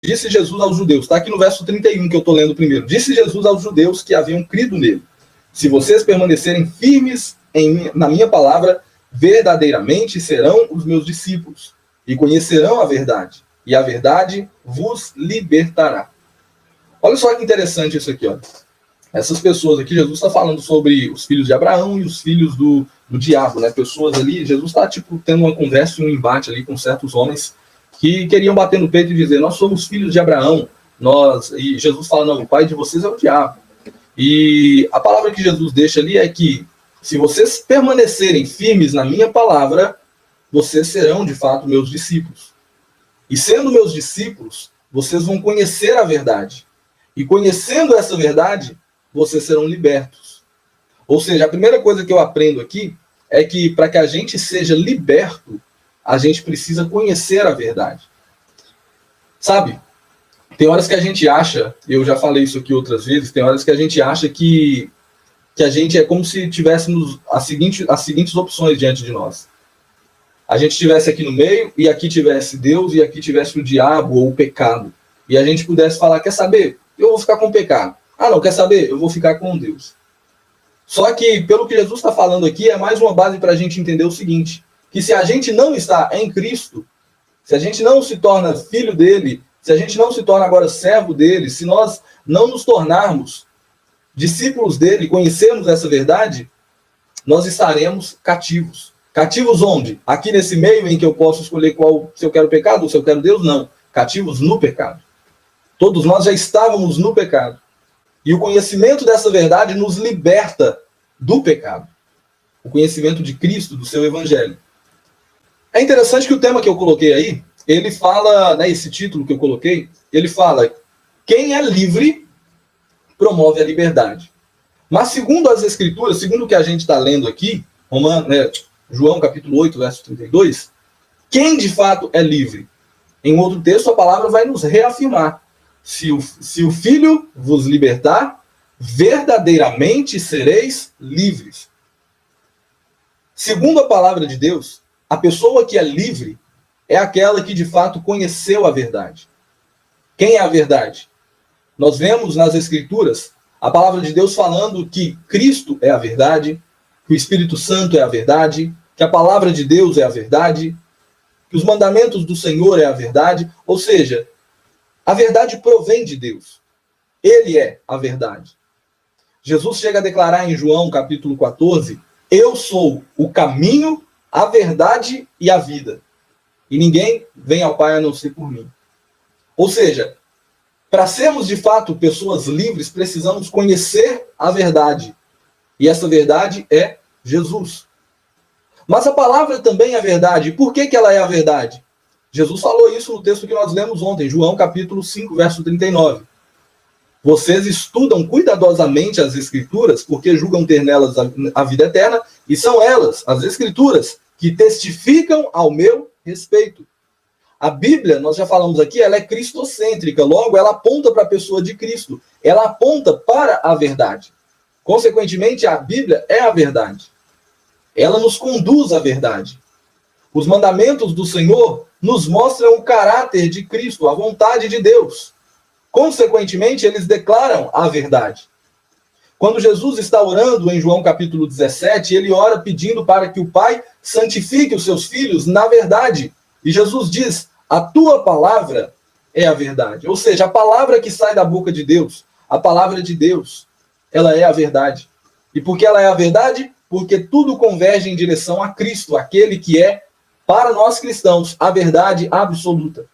Disse Jesus aos judeus, está aqui no verso 31 que eu estou lendo primeiro. Disse Jesus aos judeus que haviam crido nele: se vocês permanecerem firmes na minha palavra, verdadeiramente serão os meus discípulos, e conhecerão a verdade, e a verdade vos libertará. Olha só que interessante isso aqui, ó. Essas pessoas aqui, Jesus está falando sobre os filhos de Abraão e os filhos do diabo, né? Pessoas ali, Jesus está tendo uma conversa e um embate ali com certos homens que queriam bater no peito e dizer: nós somos filhos de Abraão. E Jesus fala: não, o pai de vocês é o diabo. E a palavra que Jesus deixa ali é que, se vocês permanecerem firmes na minha palavra, vocês serão de fato meus discípulos. E sendo meus discípulos, vocês vão conhecer a verdade. E conhecendo essa verdade, vocês serão libertos. Ou seja, a primeira coisa que eu aprendo aqui é que, para que a gente seja liberto, a gente precisa conhecer a verdade. Sabe, tem horas que a gente acha, eu já falei isso aqui outras vezes, tem horas que a gente acha que a gente é como se tivéssemos as seguintes opções diante de nós. A gente estivesse aqui no meio, e aqui tivesse Deus, e aqui tivesse o diabo ou o pecado. E a gente pudesse falar: quer saber? Eu vou ficar com o pecado. Ah, não, quer saber? Eu vou ficar com Deus. Só que, pelo que Jesus está falando aqui, é mais uma base para a gente entender o seguinte: que se a gente não está em Cristo, se a gente não se torna filho dele, se a gente não se torna agora servo dele, se nós não nos tornarmos discípulos dele, conhecermos essa verdade, nós estaremos cativos. Cativos onde? Aqui nesse meio em que eu posso escolher se eu quero pecado ou se eu quero Deus? Não. Cativos no pecado. Todos nós já estávamos no pecado. E o conhecimento dessa verdade nos liberta do pecado. O conhecimento de Cristo, do seu evangelho. É interessante que o tema que eu coloquei aí, ele fala, né, esse título que eu coloquei, ele fala: quem é livre promove a liberdade. Mas segundo as Escrituras, segundo o que a gente está lendo aqui, João capítulo 8, verso 32, quem de fato é livre? Em outro texto, a palavra vai nos reafirmar: se o Filho vos libertar, verdadeiramente sereis livres. Segundo a palavra de Deus, a pessoa que é livre é aquela que de fato conheceu a verdade. Quem é a verdade? Nós vemos nas Escrituras a palavra de Deus falando que Cristo é a verdade, que o Espírito Santo é a verdade, que a palavra de Deus é a verdade, que os mandamentos do Senhor é a verdade. Ou seja, a verdade provém de Deus. Ele é a verdade. Jesus chega a declarar em João capítulo 14: eu sou o caminho, a verdade e a vida. E ninguém vem ao Pai a não ser por mim. Ou seja, para sermos de fato pessoas livres, precisamos conhecer a verdade. E essa verdade é Jesus. Mas a palavra também é verdade. Por que ela é a verdade? Jesus falou isso no texto que nós lemos ontem, João capítulo 5, verso 39. Vocês estudam cuidadosamente as Escrituras, porque julgam ter nelas a vida eterna, e são elas, as Escrituras, que testificam ao meu respeito. A Bíblia, nós já falamos aqui, ela é cristocêntrica, logo ela aponta para a pessoa de Cristo, ela aponta para a verdade. Consequentemente, a Bíblia é a verdade. Ela nos conduz à verdade. Os mandamentos do Senhor nos mostram o caráter de Cristo, a vontade de Deus. Consequentemente, eles declaram a verdade. Quando Jesus está orando em João capítulo 17, ele ora pedindo para que o Pai santifique os seus filhos na verdade. E Jesus diz: a tua palavra é a verdade. Ou seja, a palavra que sai da boca de Deus, a palavra de Deus, ela é a verdade. E por que ela é a verdade? Porque tudo converge em direção a Cristo, aquele que é, para nós cristãos, a verdade absoluta.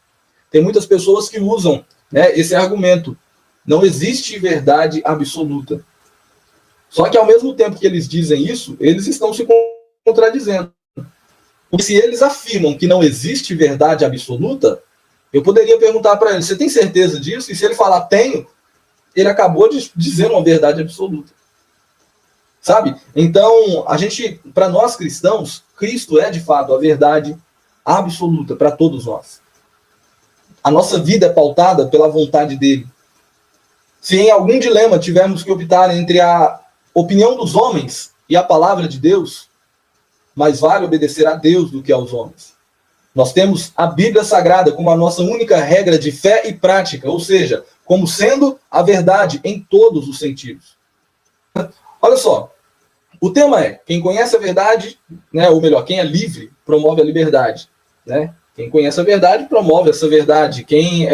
Tem muitas pessoas que usam, né, esse argumento: não existe verdade absoluta. Só que ao mesmo tempo que eles dizem isso, eles estão se contradizendo. Porque se eles afirmam que não existe verdade absoluta, eu poderia perguntar para ele: você tem certeza disso? E se ele falar tenho, ele acabou de dizer uma verdade absoluta. Sabe? Então, para nós cristãos, Cristo é de fato a verdade absoluta para todos nós. A nossa vida é pautada pela vontade dele. Se em algum dilema tivermos que optar entre a opinião dos homens e a palavra de Deus, mais vale obedecer a Deus do que aos homens. Nós temos a Bíblia Sagrada como a nossa única regra de fé e prática, ou seja, como sendo a verdade em todos os sentidos. Olha só, o tema é, quem conhece a verdade, né, ou melhor, quem é livre, promove a liberdade. Né? Quem conhece a verdade, promove essa verdade. Quem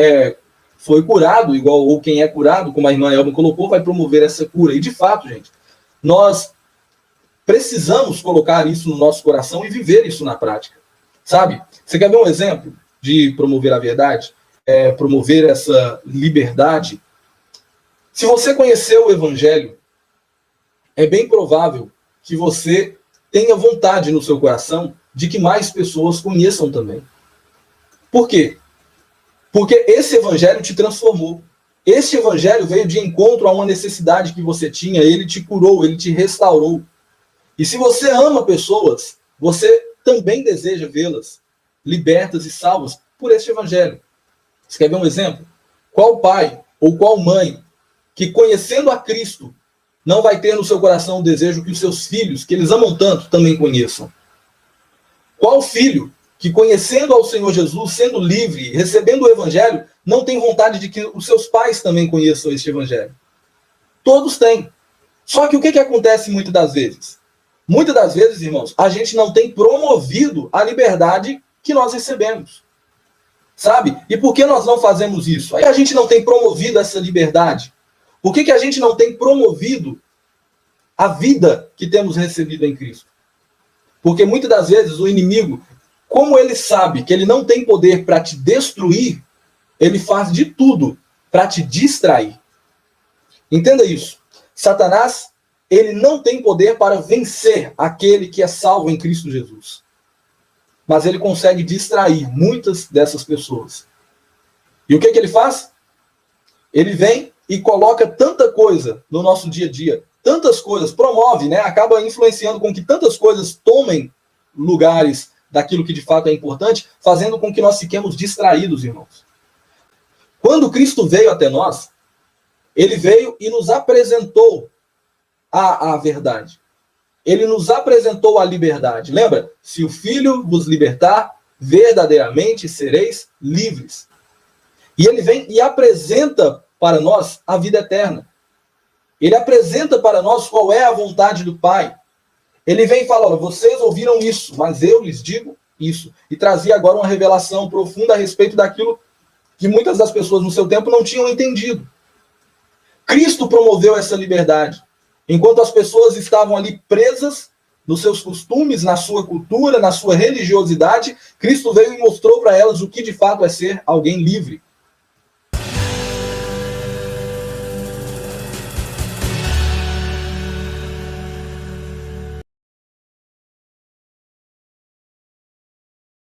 foi curado, ou quem é curado, como a irmã Elma colocou, vai promover essa cura. E de fato, gente, nós precisamos colocar isso no nosso coração e viver isso na prática. Sabe? Você quer ver um exemplo de promover a verdade? Promover essa liberdade? Se você conheceu o Evangelho, é bem provável que você tenha vontade no seu coração de que mais pessoas conheçam também. Por quê? Porque esse Evangelho te transformou. Esse Evangelho veio de encontro a uma necessidade que você tinha, ele te curou, ele te restaurou. E se você ama pessoas, você também deseja vê-las libertas e salvas por este Evangelho. Você quer ver um exemplo? Qual pai ou qual mãe que, conhecendo a Cristo, não vai ter no seu coração o desejo que os seus filhos, que eles amam tanto, também conheçam? Qual filho que, conhecendo ao Senhor Jesus, sendo livre, recebendo o Evangelho, não tem vontade de que os seus pais também conheçam este Evangelho? Todos têm. Só que o que acontece muitas das vezes? Muitas das vezes, irmãos, a gente não tem promovido a liberdade que nós recebemos. Sabe? E por que nós não fazemos isso? Aí a gente não tem promovido essa liberdade. Por que a gente não tem promovido a vida que temos recebido em Cristo? Porque muitas das vezes o inimigo, como ele sabe que ele não tem poder para te destruir, ele faz de tudo para te distrair. Entenda isso. Satanás, ele não tem poder para vencer aquele que é salvo em Cristo Jesus. Mas ele consegue distrair muitas dessas pessoas. E o que ele faz? Ele vem e coloca tanta coisa no nosso dia a dia, tantas coisas, promove, né? Acaba influenciando com que tantas coisas tomem lugares daquilo que de fato é importante, fazendo com que nós fiquemos distraídos, irmãos. Quando Cristo veio até nós, ele veio e nos apresentou a verdade. Ele nos apresentou a liberdade. Lembra? Se o Filho vos libertar, verdadeiramente sereis livres. E ele vem e apresenta para nós a vida eterna. Ele apresenta para nós qual é a vontade do Pai. Ele vem e fala, olha, vocês ouviram isso, mas eu lhes digo isso. E trazia agora uma revelação profunda a respeito daquilo que muitas das pessoas no seu tempo não tinham entendido. Cristo promoveu essa liberdade. Enquanto as pessoas estavam ali presas nos seus costumes, na sua cultura, na sua religiosidade, Cristo veio e mostrou para elas o que de fato é ser alguém livre.